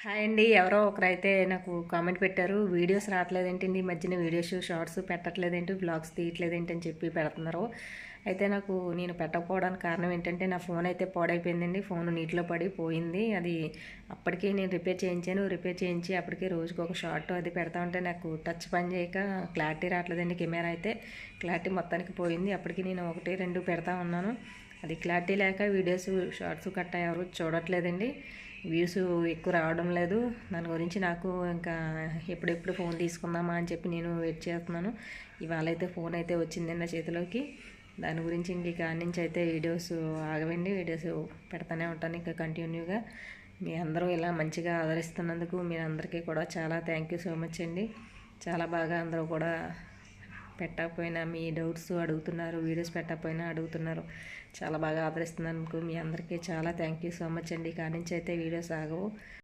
Hi అండి. ఎవరో ఒకరైతే నాకు కామెంట్ పెట్టారు. వీడియోస్ రావట్లేదేంటండి ఈ మధ్యన వీడియోస్, షార్ట్స్ పెట్టట్లేదేంటి, వ్లాగ్స్ తీయట్లేదేంటి అని చెప్పి పెడుతున్నారు. అయితే నేను పెట్టకపోవడానికి కారణం ఏంటంటే నా ఫోన్ అయితే పాడైపోయిందండి. ఫోన్ నీటిలో పడి పోయింది. అది అప్పటికే నేను రిపేర్ చేయించాను. రిపేర్ చేయించి అప్పటికే రోజుకి ఒక షార్ట్ అది పెడతా ఉంటే నాకు టచ్ పని చేయక క్లారిటీ రావట్లేదండి. కెమెరా అయితే క్లారిటీ మొత్తానికి పోయింది. అప్పటికి నేను ఒకటి రెండు పెడతా ఉన్నాను. అది క్లారిటీ లేక వీడియోస్, షార్ట్స్ కట్ట ఎవరు చూడట్లేదండి. వ్యూస్ ఎక్కువ రావడం లేదు. దాని గురించి నాకు ఇంకా ఎప్పుడెప్పుడు ఫోన్ తీసుకుందామా అని చెప్పి నేను వెయిట్ చేస్తున్నాను. ఇవాళ అయితే ఫోన్ అయితే వచ్చింది నా చేతిలోకి. దాని గురించి ఇంక కాడి నుంచి అయితే వీడియోస్ ఆగవండి. వీడియోస్ పెడతానే ఉంటాను ఇంకా కంటిన్యూగా. మీ అందరూ ఇలా మంచిగా ఆదరిస్తున్నందుకు మీ అందరికీ కూడా చాలా థ్యాంక్ యూ సో మచ్ అండి. చాలా బాగా అందరూ కూడా పెట్టకపోయినా మీ డౌట్స్ అడుగుతున్నారు, వీడియోస్ పెట్టకపోయినా అడుగుతున్నారు. చాలా బాగా ఆదరిస్తున్నందుకు మీ అందరికీ చాలా థ్యాంక్ యూ సో మచ్ అండి. కాడి నుంచి అయితే వీడియోస్ ఆగవు.